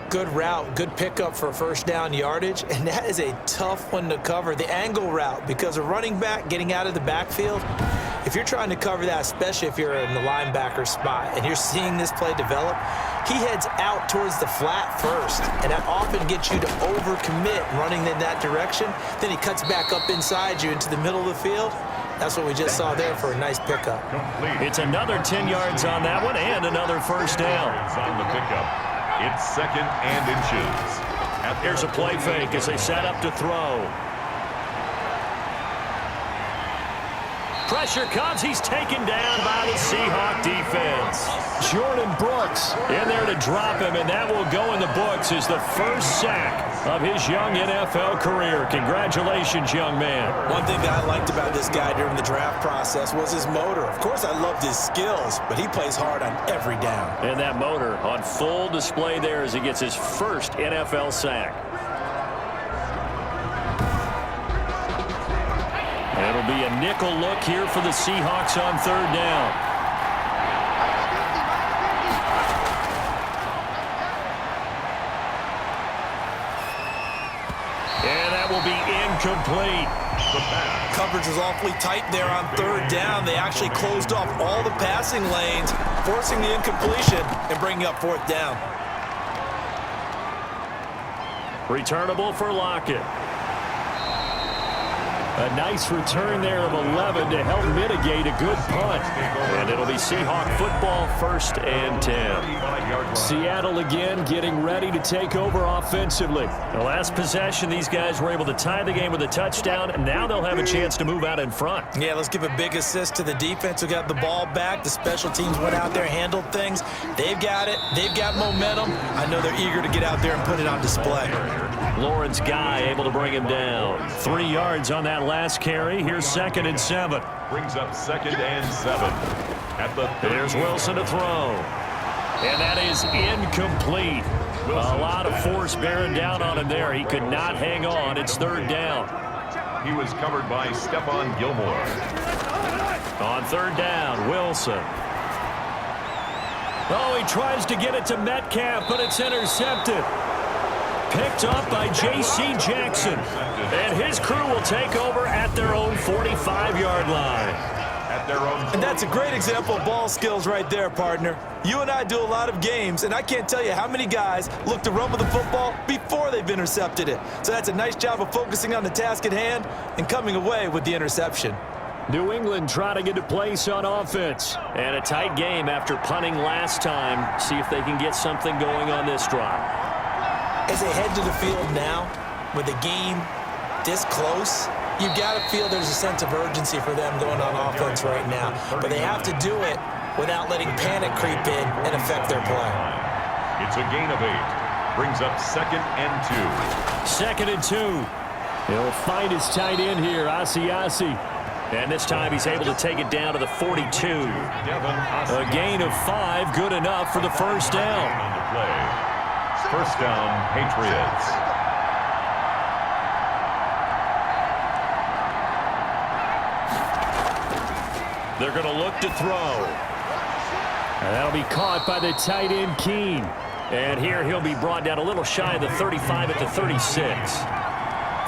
B: Good route, good pickup for first down yardage, and that is a tough one to cover, the angle route, because a running back getting out of the backfield, if you're trying to cover that, especially if you're in the linebacker spot and you're seeing this play develop, he heads out towards the flat first, and that often gets you to overcommit running in that direction. Then he cuts back up inside you into the middle of the field. That's what we just saw there for a nice pickup.
A: It's another 10 yards on that one and another first down.
C: On the pickup. It's 2nd and inches.
A: Here's a play fake as they set up to throw. Pressure comes. He's taken down by the Seahawk defense. Jordan Brooks in there to drop him, and that will go in the books as the first sack of his young NFL career. Congratulations, young man.
D: One thing that I liked about this guy during the draft process was his motor. Of course, I loved his skills, but he plays hard on every down.
A: And that motor on full display there as he gets his first NFL sack. It'll be a nickel look here for the Seahawks on third down. And that will be incomplete.
D: Coverage was awfully tight there on third down. They actually closed off all the passing lanes, forcing the incompletion and bringing up fourth down.
A: Returnable for Lockett. A nice return there of 11 to help mitigate a good punt. And it'll be Seahawk football, 1st and 10. Seattle again getting ready to take over offensively. The last possession, these guys were able to tie the game with a touchdown, and now they'll have a chance to move out in front.
D: Yeah, let's give a big assist to the defense who got the ball back. The special teams went out there, handled things. They've got it. They've got momentum. I know they're eager to get out there and put it on display.
A: Lawrence Guy able to bring him down. 3 yards on that last carry. Here's 2nd and 7.
C: Brings up 2nd and 7. At the 30.
A: There's Wilson to throw. And that is incomplete. A lot of force bearing down on him there. He could not hang on. It's third down.
C: He was covered by Stephon Gilmore.
A: On third down, Wilson. Oh, he tries to get it to Metcalf, but it's intercepted. Picked up by J.C. Jackson. And his crew will take over at their own 45-yard line.
D: And that's a great example of ball skills right there, partner. You and I do a lot of games, and I can't tell you how many guys look to run with the football before they've intercepted it. So that's a nice job of focusing on the task at hand and coming away with the interception.
A: New England trying to get a place on offense. And a tight game after punting last time. See if they can get something going on this drive.
B: As they head to the field now, with the game this close, you've got to feel there's a sense of urgency for them going on offense right now. But they have to do it without letting panic creep in and affect their play.
C: It's a gain of 8. Brings up 2nd and 2.
A: 2nd and 2. He'll find his tight end here, Asiasi. And this time he's able to take it down to the 42. A gain of 5, good enough for the first down.
C: First down, Patriots.
A: They're going to look to throw. And that'll be caught by the tight end, Keene. And here he'll be brought down a little shy of the 35 at the 36.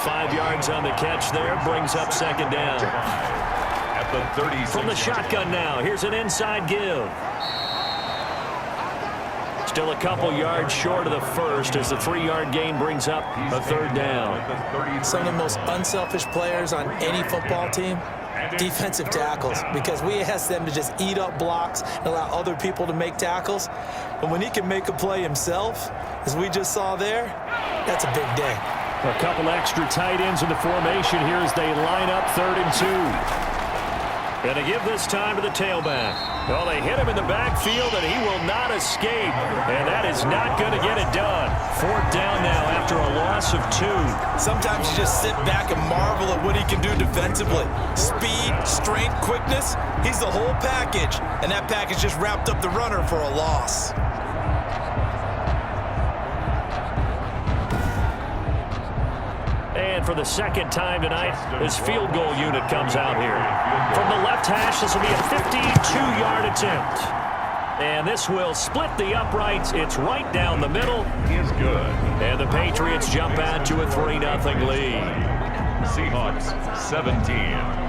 A: 5 yards on the catch there, brings up 2nd down.
C: At the 36.
A: From the shotgun now, here's an inside give. Still a couple yards short of the first as the 3-yard gain brings up a third down.
B: Some of the most unselfish players on any football team, defensive tackles, because we ask them to just eat up blocks and allow other people to make tackles. But when he can make a play himself, as we just saw there, that's a big day.
A: A couple extra tight ends in the formation here as they line up 3rd and 2. And to give this time to the tailback. Well, they hit him in the backfield, and he will not escape. And that is not going to get it done. 4th down now after a loss of 2.
D: Sometimes you just sit back and marvel at what he can do defensively. Speed, strength, quickness, he's the whole package. And that package just wrapped up the runner for a loss.
A: And for the second time tonight, his field goal unit comes out here. From the left hash, this will be a 52-yard attempt. And this will split the uprights. It's right down the middle.
C: Is good.
A: And the Patriots jump out to a 3-0 lead.
C: Seahawks 17.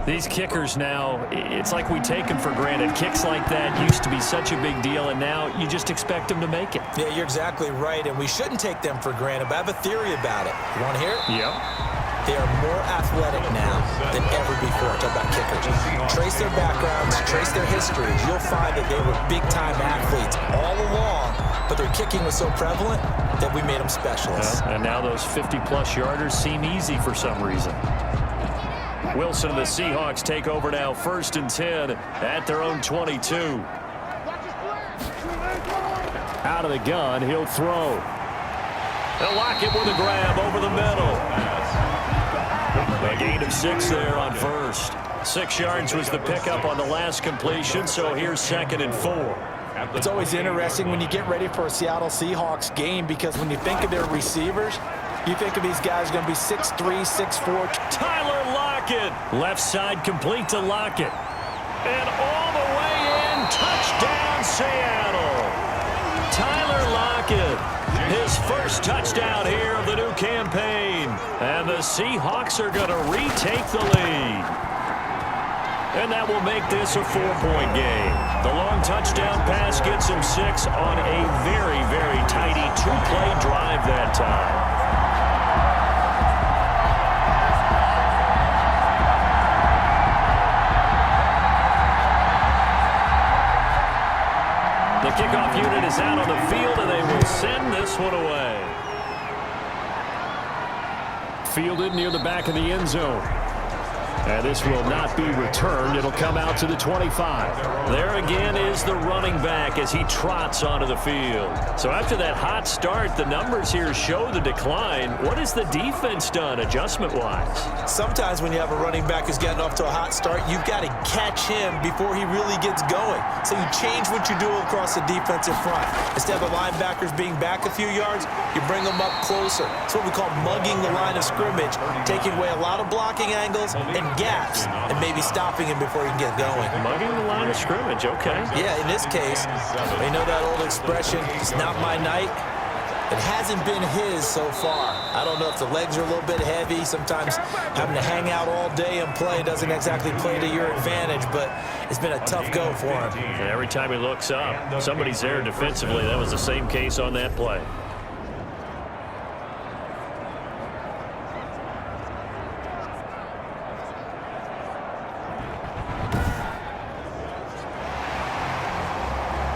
A: These kickers now, it's like we take them for granted. Kicks like that used to be such a big deal, and now you just expect them to make it.
B: Yeah, you're exactly right, and we shouldn't take them for granted, but I have a theory about it. You want to hear it?
A: Yep.
B: They are more athletic now than ever before. Talk about kickers. Trace their backgrounds, trace their histories. You'll find that they were big-time athletes all along, but their kicking was so prevalent that we made them specialists.
A: And now those 50-plus yarders seem easy for some reason. Wilson and the Seahawks take over now, 1st and 10 at their own 22. Out of the gun, he'll throw. They'll lock it with a grab over the middle. A gain of 6 there on 1st. 6 yards was the pickup on the last completion, so here's 2nd and 4.
D: It's always interesting when you get ready for a Seattle Seahawks game because when you think of their receivers, you think of these guys going to be 6'3", 6'4".
A: Tyler Lockett. Left side complete to Lockett. And all the way in. Touchdown, Seattle. Tyler Lockett. His first touchdown here of the new campaign. And the Seahawks are going to retake the lead. And that will make this a 4-point game. The long touchdown pass gets him 6 on a very, very tidy 2-play drive that time. The kickoff unit is out on the field, and they will send this one away. Fielded near the back of the end zone. And this will not be returned. It'll come out to the 25. There again is the running back as he trots onto the field. So after that hot start, the numbers here show the decline. What has the defense done adjustment-wise?
B: Sometimes when you have a running back who's getting off to a hot start, you've got to catch him before he really gets going. So you change what you do across the defensive front. Instead of the linebackers being back a few yards, you bring them up closer. It's what we call mugging the line of scrimmage, taking away a lot of blocking angles and gaps and maybe stopping him before he can get going.
A: Mugging the line of scrimmage, okay.
B: Yeah, in this case, you know that old expression, it's not my night. It hasn't been his so far. I don't know if the legs are a little bit heavy. Sometimes having to hang out all day and play doesn't exactly play to your advantage, but it's been a tough go for him.
A: And every time he looks up, somebody's there defensively. That was the same case on that play.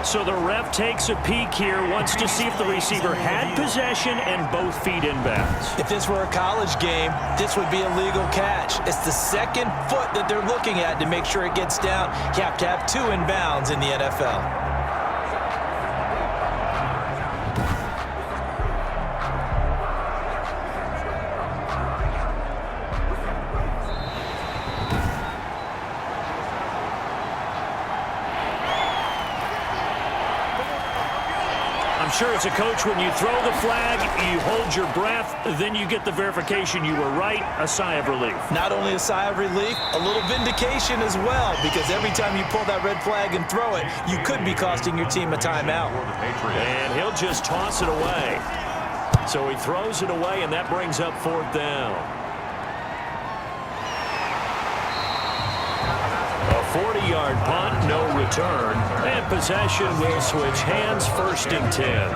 A: So the ref takes a peek here, wants to see if the receiver had possession and both feet inbounds.
B: If this were a college game, this would be a legal catch. It's the second foot that they're looking at to make sure it gets down. You have to have 2 inbounds in the NFL.
A: I'm sure as a coach, when you throw the flag, you hold your breath, then you get the verification you were right, a sigh of relief.
B: Not only a sigh of relief, a little vindication as well, because every time you pull that red flag and throw it, you could be costing your team a timeout.
A: And he'll just toss it away. So he throws it away, and that brings up 4th down. A 40-yard punt, no return, and possession will switch hands, 1st and 10.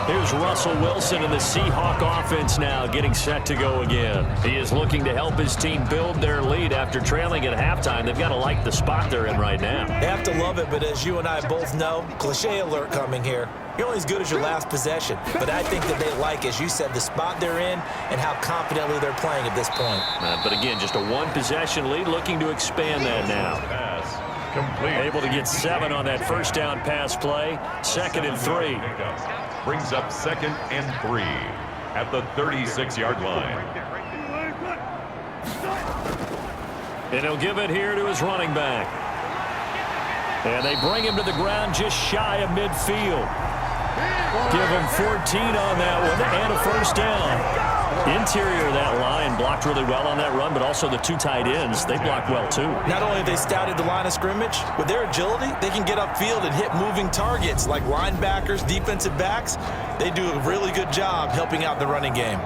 A: Here's Russell Wilson and the Seahawk offense now getting set to go again. He is looking to help his team build their lead after trailing at halftime. They've got to like the spot they're in right now.
B: They have to love it, but as you and I both know, cliche alert coming here. You're only as good as your last possession. But I think that they like, as you said, the spot they're in and how confidently they're playing at this point.
A: But again, just a one-possession lead, looking to expand that now.
C: Complete.
A: Able to get 7 on that first down pass play. 2nd and 3.
C: Brings up 2nd and 3 at the 36-yard line.
A: And he'll give it here to his running back. And they bring him to the ground just shy of midfield. Give him 14 on that one and a first down. Interior of that line blocked really well on that run, but also the 2 tight ends, they blocked well too.
B: Not only have they scouted the line of scrimmage, with their agility, they can get upfield and hit moving targets like linebackers, defensive backs. They do a really good job helping out the running game.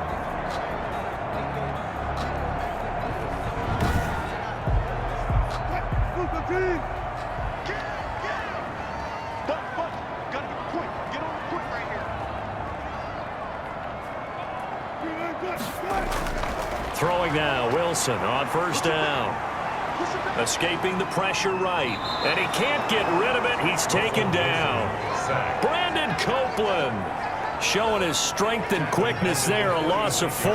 A: Throwing now, Wilson on first down. Escaping the pressure right. And he can't get rid of it. He's taken down. Brandon Copeland showing his strength and quickness there, a loss of 4.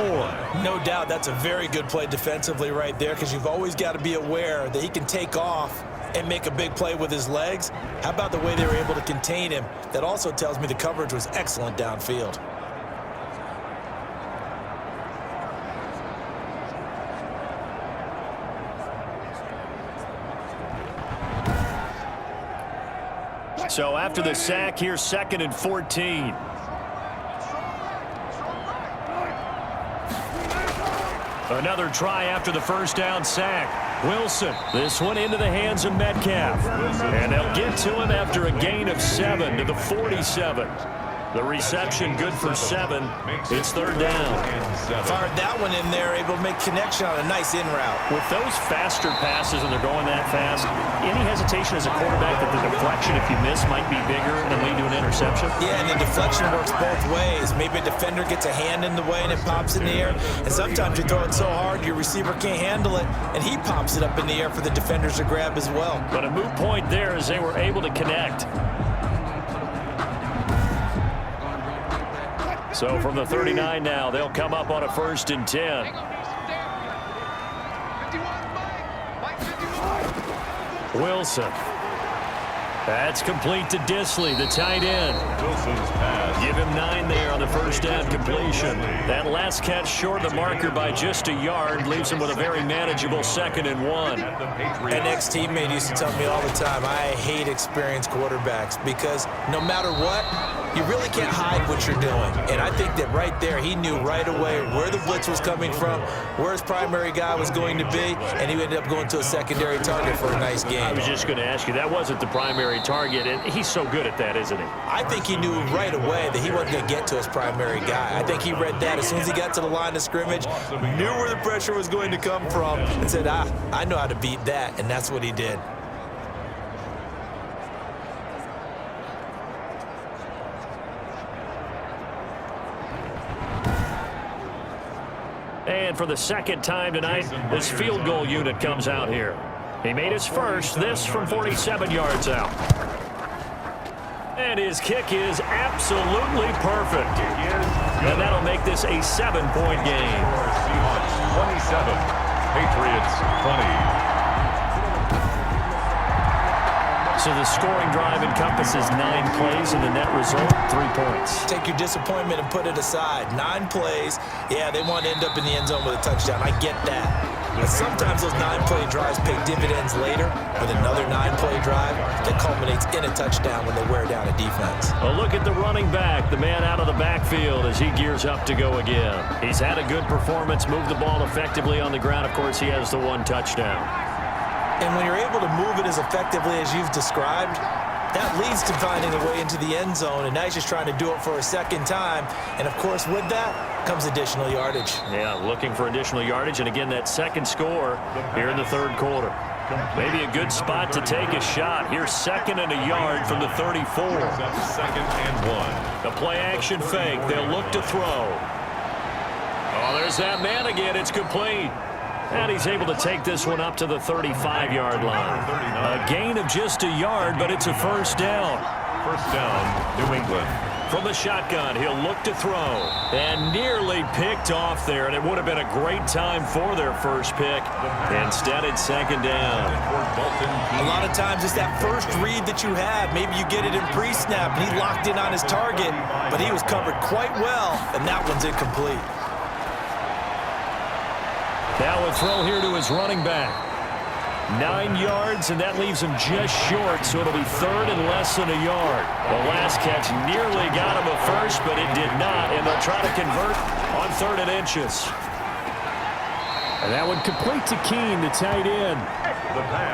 B: No doubt that's a very good play defensively right there, because you've always got to be aware that he can take off and make a big play with his legs. How about the way they were able to contain him? That also tells me the coverage was excellent downfield.
A: So after the sack, here's 2nd and 14. Another try after the first down sack. Wilson, this one into the hands of Metcalf. And they'll get to him after a gain of 7 to the 47. The reception good for 7. It's 3rd down.
B: Fired that one in there, able to make connection on a nice in route.
A: With those faster passes and they're going that fast, any hesitation as a quarterback that the deflection, if you miss, might be bigger and lead to an interception?
B: Yeah, and the deflection works both ways. Maybe a defender gets a hand in the way and it pops in the air. And sometimes you throw it so hard your receiver can't handle it, and he pops it up in the air for the defenders to grab as well.
A: But a moot point there as they were able to connect. So from the 39 now, they'll come up on a 1st and 10. Wilson. That's complete to Disley, the tight end.
C: Wilson's pass.
A: Give him 9 there on the first down completion. That last catch short of the marker by just a yard leaves him with a very manageable 2nd and 1.
B: An ex-teammate used to tell me all the time, I hate experienced quarterbacks, because no matter what, you really can't hide what you're doing. And I think that right there, he knew right away where the blitz was coming from, where his primary guy was going to be, and he ended up going to a secondary target for a nice game.
A: I was just going to ask you, that wasn't the primary target, and he's so good at that, isn't he?
B: I think he knew right away that he wasn't going to get to his primary guy. I think he read that as soon as he got to the line of scrimmage, knew where the pressure was going to come from, and said, I know how to beat that, and that's what he did.
A: And for the 2nd time tonight, this field goal unit comes out here. He made his first, this from 47 yards out. And his kick is absolutely perfect. And that'll make this a 7-point game.
C: Seahawks 27, Patriots 20.
A: So the scoring drive encompasses 9 plays, and the net result, 3 points.
B: Take your disappointment and put it aside. 9 plays, yeah, they want to end up in the end zone with a touchdown. I get that. But sometimes those 9-play drives pay dividends later with another 9-play drive that culminates in a touchdown when they wear down a defense.
A: A look at the running back, the man out of the backfield as he gears up to go again. He's had a good performance, moved the ball effectively on the ground. Of course, he has the 1 touchdown.
B: And when you're able to move it as effectively as you've described, that leads to finding a way into the end zone, and now he's just trying to do it for a 2nd time. And, of course, with that comes additional yardage.
A: Yeah, looking for additional yardage, and again, that 2nd score here in the 3rd quarter. Maybe a good spot to take a shot. Here's 2nd and a yard from the 34.
C: That's 2nd and 1.
A: The play action fake. They'll look to throw. Oh, there's that man again. It's complete. And he's able to take this one up to the 35-yard line. A gain of just a yard, but it's a first down.
C: First down, New England.
A: From the shotgun, he'll look to throw. And nearly picked off there, and it would have been a great time for their first pick. Instead, it's 2nd down.
B: A lot of times it's that first read that you have. Maybe you get it in pre-snap, and he locked in on his target, but he was covered quite well, and that one's incomplete.
A: Now a throw here to his running back. 9 yards, and that leaves him just short, so it'll be 3rd and less than a yard. The last catch nearly got him a first, but it did not, and they'll try to convert on 3rd and inches. And that one complete to Keene, the tight end.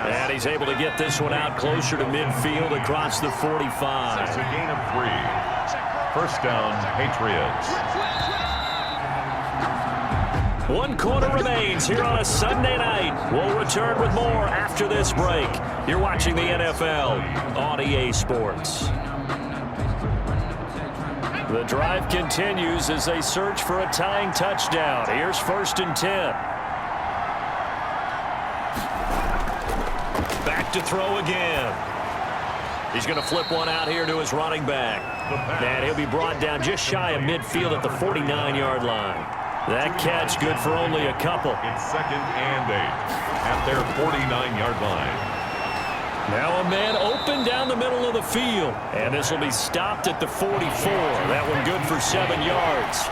A: And he's able to get this one out closer to midfield across the 45.
C: It's a gain of 3. First down, Patriots.
A: 1 quarter remains here on a Sunday night. We'll return with more after this break. You're watching the NFL on EA Sports. The drive continues as they search for a tying touchdown. Here's 1st and 10. Back to throw again. He's going to flip one out here to his running back. And he'll be brought down just shy of midfield at the 49-yard line. That catch good for only a couple.
C: It's 2nd and 8 at their 49-yard line.
A: Now a man open down the middle of the field. And this will be stopped at the 44. That one good for 7 yards.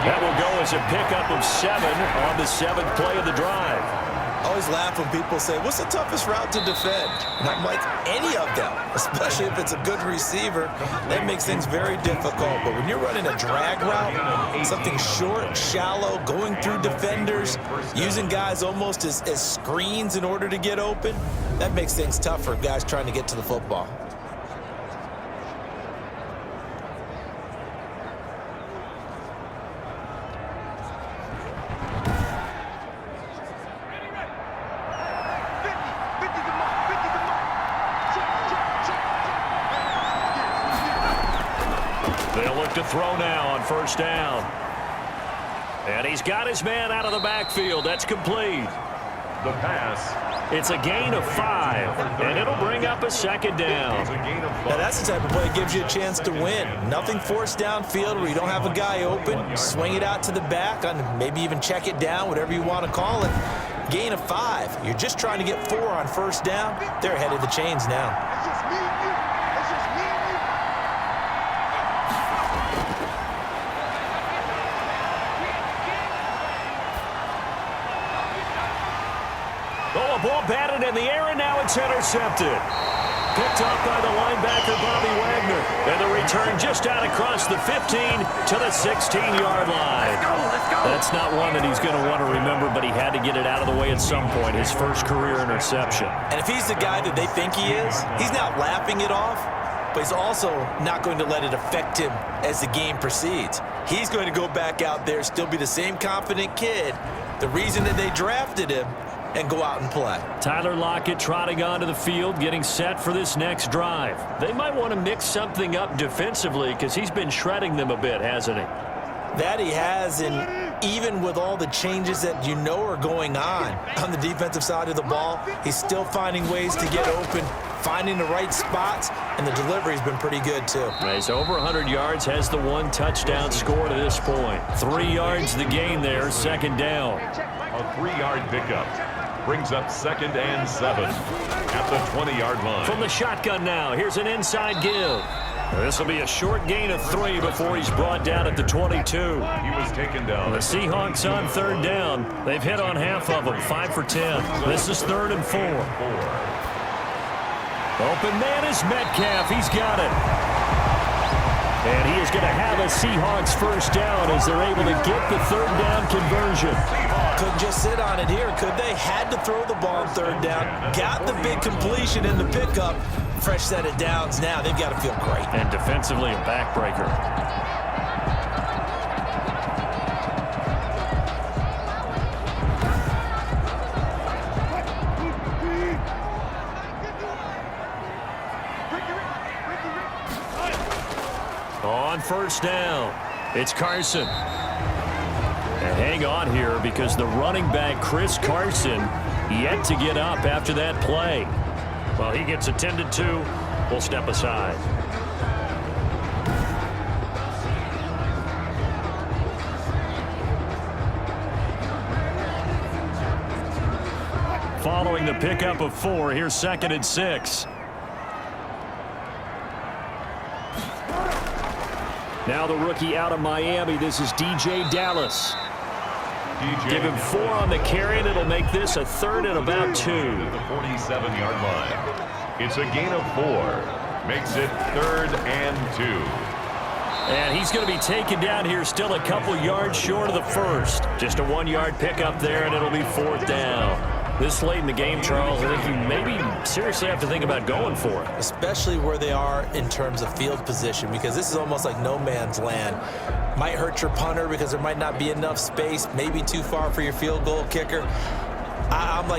A: That will go as a pickup of 7 on the 7th play of the drive.
B: I always laugh when people say, what's the toughest route to defend? And I'm like, any of them, especially if it's a good receiver. That makes things very difficult. But when you're running a drag route, something short, shallow, going through defenders, using guys almost as screens in order to get open, that makes things tough for guys trying to get to the football.
A: They'll look to throw now on 1st down. And he's got his man out of the backfield. That's complete.
C: The pass.
A: It's a gain of 5, and it'll bring up a 2nd down.
C: It's a gain of 5.
B: Now that's the type of play that gives you a chance to win. Nothing forced downfield where you don't have a guy open. Swing it out to the back, on maybe even check it down, whatever you want to call it. Gain of 5. You're just trying to get 4 on 1st down. They're ahead of the chains now.
A: Oh, a ball batted in the air, and now it's intercepted. Picked off by the linebacker, Bobby Wagner. And the return just out across the 15 to the 16-yard line. That's not one that he's going to want to remember, but he had to get it out of the way at some point, his first career interception.
B: And if he's the guy that they think he is, he's not laughing it off, but he's also not going to let it affect him as the game proceeds. He's going to go back out there, still be the same confident kid, the reason that they drafted him, and go out and play.
A: Tyler Lockett trotting onto the field, getting set for this next drive. They might want to mix something up defensively because he's been shredding them a bit, hasn't he?
B: That he has, and even with all the changes that you know are going on the defensive side of the ball, he's still finding ways to get open, finding the right spots, and the delivery's been pretty good too.
A: He's over 100 yards, has the 1 touchdown score to this point. 3 yards the gain there, 2nd down.
C: A 3-yard pickup. Brings up 2nd and 7 at the 20-yard line.
A: From the shotgun now, here's an inside give. This will be a short gain of 3 before he's brought down at the 22.
C: He was taken down.
A: The Seahawks on 3rd down. They've hit on half of them, 5 for 10. This is 3rd and 4. Open man is Metcalf. He's got it. And he is going to have a Seahawks first down as they're able to get the 3rd down conversion.
B: Couldn't just sit on it here, could they? Had to throw the ball on 3rd down. Got the big completion in the pickup. Fresh set of downs now. They've got to feel great.
A: And defensively, a backbreaker. first down. It's Carson. And hang on here because the running back, Chris Carson, yet to get up after that play. Well, he gets attended to. We'll step aside. Following the pickup of 4, here's 2nd and 6. Now the rookie out of Miami. This is DJ Dallas. Give him 4 on the carry, and it'll make this a 3rd and about 2.
C: At the 47-yard line. It's a gain of 4. Makes it 3rd and 2.
A: And he's going to be taken down here still a couple yards short of the first. Just a 1-yard pickup there, and it'll be 4th down. This late in the game, Charles, I think you maybe seriously have to think about going for it.
B: Especially where they are in terms of field position, because this is almost like no man's land. Might hurt your punter because there might not be enough space, maybe too far for your field goal kicker. I'm like